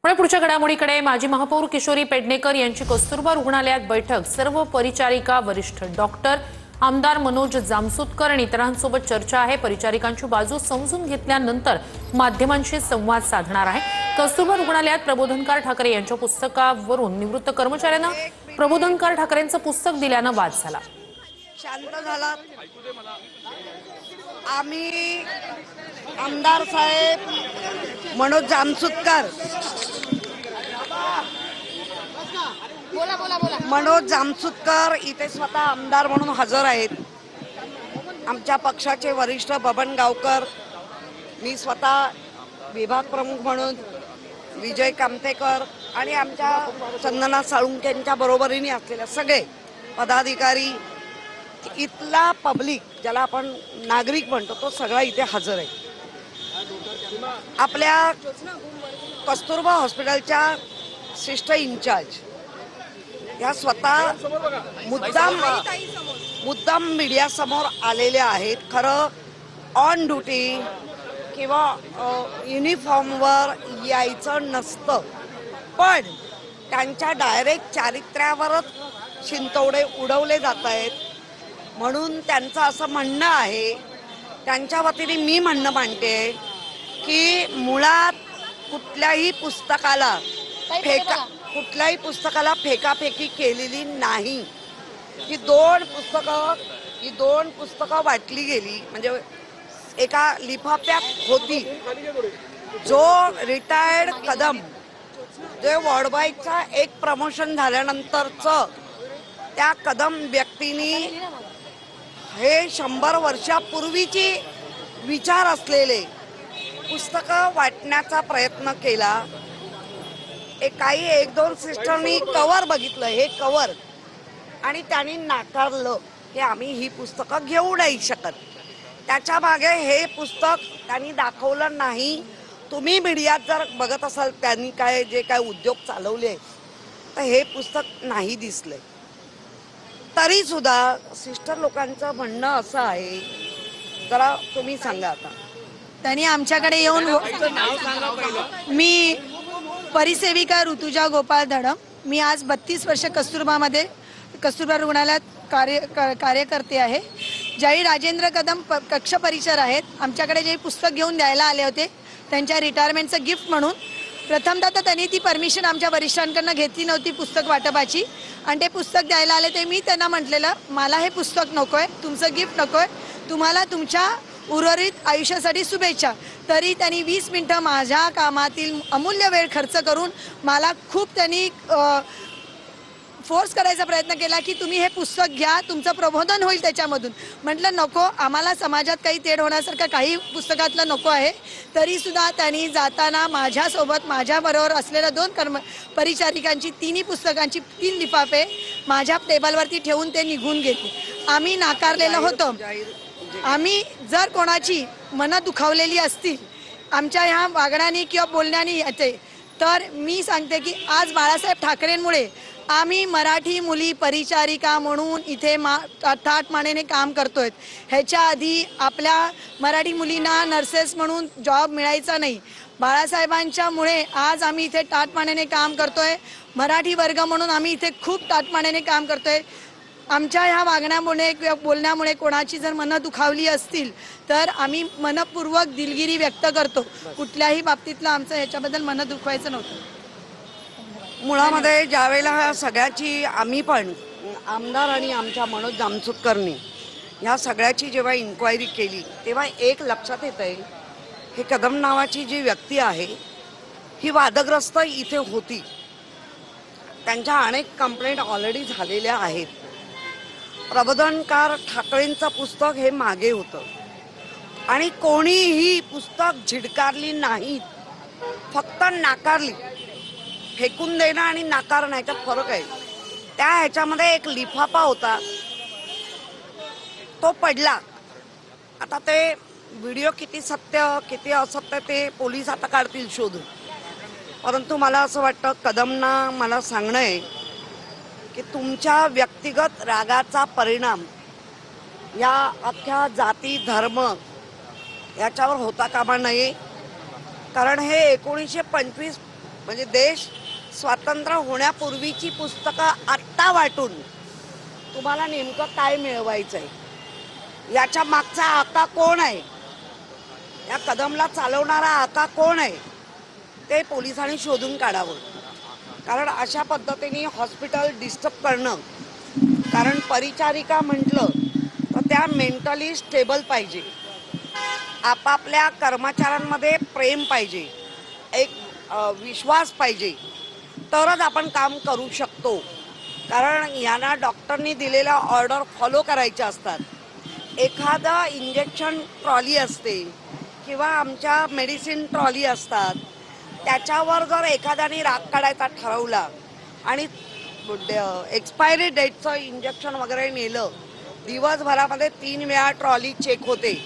पण पुढच्या घडामोडीकडे माजी महापौर किशोरी पेडणेकर यांची कस्तुरबा रुग्णालयात बैठक। सर्व परिचारिका, वरिष्ठ डॉक्टर, आमदार मनोज जामसुतकर आणि इतरांसोबत चर्चा आहे। परिचारिकांची बाजू समजून घेतल्यानंतर माध्यमांशी संवाद साधणार आहे। कस्तुरबा रुग्णालयात प्रबोधनकार ठाकरे यांच्या पुस्तकावरून निवृत्त कर्मचाऱ्यांना प्रबोधनकार ठाकरेंचं पुस्तक दिल्यानं वाद झाला। शांत झाला। आम्ही आमदार साहेब मनोज जामसुतकर मनोज जामसुतकर इथे स्वतः आमदार म्हणून हजर आहेत। आमच्या पक्षाचे वरिष्ठ बबन गावकर, मी स्वतः विभाग प्रमुख म्हणून विजय कामतेकर आणि आमच्या चंदना साळुंकेंच्या बरोबरीने असलेले सगळे पदाधिकारी, इथला पब्लिक ज्याला आपण नागरिक म्हणतो तो सगळा इथे हजर आहे। आपल्या कस्तुरबा हॉस्पिटलच्या सिस्टर इंचार्ज या स्वतः मुद्दाम मीडिया समोर आलेल्या आहेत। खरं ऑन ड्युटी किंवा युनिफॉर्मवर यायचं नसतं, पण त्यांच्या डायरेक्ट चारित्र्यावरच शिंतोडे उडवले जात आहेत म्हणून त्यांचं असं म्हणणं आहे। त्यांच्या वतीने मी म्हणणं मांडते की मुळात कुठल्याही पुस्तकाला फेकाफेकी केलेली नाही। ही दोन पुस्तकं वाटली गेली, म्हणजे एका लिफाफ्यात होती। जो रिटायर्ड कदम, जे वॉर्डबाईचा एक प्रमोशन झाल्यानंतरचं त्या कदम व्यक्तींनी हे 100 वर्षापूर्वीची विचार असलेले पुस्तकं वाटण्याचा प्रयत्न केला। एक दोन सिस्टरनी कवर बघितलं, हे कवर, आणि त्यांनी नाकारलं की आम्ही ही पुस्तकं घेऊ नाही शकत। त्याच्या मागे हे पुस्तक त्यांनी दाखवलं नाही। तुम्ही मीडियात जर बघत असाल त्यांनी जे काय उद्योग चालवले तर हे पुस्तक नाही दिसले। तरी सुद्धा सिस्टर लोकांचं म्हणणं असं आहे, जरा तुम्ही सांगा। आता त्यांनी आमच्याकडे येऊन, मी परिसेविका ऋतुजा गोपाळ धडम, मी आज 32 वर्ष कस्तुरबा रुग्णालयात कार्य करते आहे। ज्यावेळी राजेंद्र कदम कक्ष परिचर आहेत, आमच्याकडे जे पुस्तक घेऊन द्यायला आले होते त्यांच्या रिटायरमेंटचं गिफ्ट म्हणून, प्रथमतः तर त्यांनी ती परमिशन आमच्या वरिष्ठांकडून घेतली नव्हती पुस्तक वाटपाची, आणि ते पुस्तक द्यायला आले ते मी त्यांना म्हटलेलं मला हे पुस्तक नको आहे, तुमचं गिफ्ट नको आहे, तुम्हाला तुमच्या उर्वरित आयुष्यासाठी शुभेच्छा। तरी त्यांनी 20 मिनिटं माझ्या कामातील अमूल्य वेळ खर्च करून मला खूप त्यांनी फोर्स करायचा प्रयत्न केला की तुम्ही हे पुस्तक घ्या, तुमचं प्रबोधन होईल त्याच्यामधून। म्हटलं नको, आम्हाला समाजात काही तेढ होण्यासारखं काही पुस्तकातलं नको आहे। तरीसुद्धा त्यांनी जाताना माझ्यासोबत माझ्याबरोबर असलेल्या 2 परिचारिकांची 3 पुस्तकांची 3 लिफाफे माझ्या टेबलवरती ठेवून ते निघून गेले। आम्ही नाकारलेलं होतं। आम्ही जर कोणाची मनं दुखावलेली असतील आमच्या ह्या वागण्याने किंवा बोलण्याने तर मी सांगते की आज बाळासाहेब ठाकरेंमुळे आम्ही मराठी मुली परिचारिका म्हणून इथे ताठमानेने काम करतोय। ह्याच्या आधी आपल्या मराठी मुलींना नर्सेस म्हणून जॉब मिळायचा नाही। बाळासाहेबांच्यामुळे आज आम्ही इथे ताठमानेने काम करतोय। मराठी वर्ग म्हणून आम्ही इथे खूप ताठमानेने काम करतोय। आमच्या ह्या वागण्यामुळे किंवा बोलण्यामुळे कोणाची जर मनं दुखावली असतील तर आम्ही मनपूर्वक दिलगिरी व्यक्त करतो। कुठल्याही बाबतीतलं आमचं ह्याच्याबद्दल मनं दुखवायचं नव्हतं। मुळामध्ये ज्यावेळेला सगळ्याची आम्ही पण आमदार आणि आमच्या मनोज जामसुतकरनी ह्या सगळ्याची जेव्हा इन्क्वायरी केली तेव्हा एक लक्षात येत आहे, हे कदम नावाची जी व्यक्ती आहे ही वादग्रस्त इथे होती। त्यांच्या अनेक कंप्लेंट ऑलरेडी झालेल्या आहेत। प्रबोधनकार ठाकरेंचं पुस्तक हे मागे होतं आणि कोणीही पुस्तक झिडकारली नाही, फक्त नाकारली। फेकून देणं आणि नाकारणं ह्याच्यात फरक आहे। त्या ह्याच्यामध्ये एक लिफाफा होता, तो पडला। आता ते व्हिडिओ किती सत्य किती असत्य ते पोलीस आता काढतील शोधून, परंतु मला असं वाटतं कदमना मला सांगणं आहे की तुमच्या व्यक्तिगत रागाचा परिणाम या अख्ख्या जाती धर्म याच्यावर होता कामा नये। कारण हे 1925 म्हणजे देश स्वातंत्र्य होण्यापूर्वीची पुस्तकं आत्ता वाटून तुम्हाला नेमकं काय मिळवायचंय, याच्या मागचा आका कोण आहे, या कदमला चालवणारा आका कोण आहे, ते पोलिसांनी शोधून काढावं. कारण अशा पद्धतीने हॉस्पिटल डिस्टर्ब करणं, कारण परिचारिका म्हटलं तर त्या मेंटली स्टेबल पाहिजे, आपापल्या कर्मचाऱ्यांमध्ये प्रेम पाहिजे, एक विश्वास पाहिजे, तरच आपण काम करू शकतो. कारण यांना डॉक्टरनी दिलेल्या ऑर्डर फॉलो करायच्या असतात. एखादा इंजेक्शन ट्रॉली असते किंवा आमच्या मेडिसिन ट्रॉली असतात, त्याच्यावर जर एखाद्याने राग काढायचा ठरवला आणि एक्सपायरी डेटचं इंजेक्शन वगैरे नेलं, दिवसभरामध्ये 3 वेळा ट्रॉली चेक होते.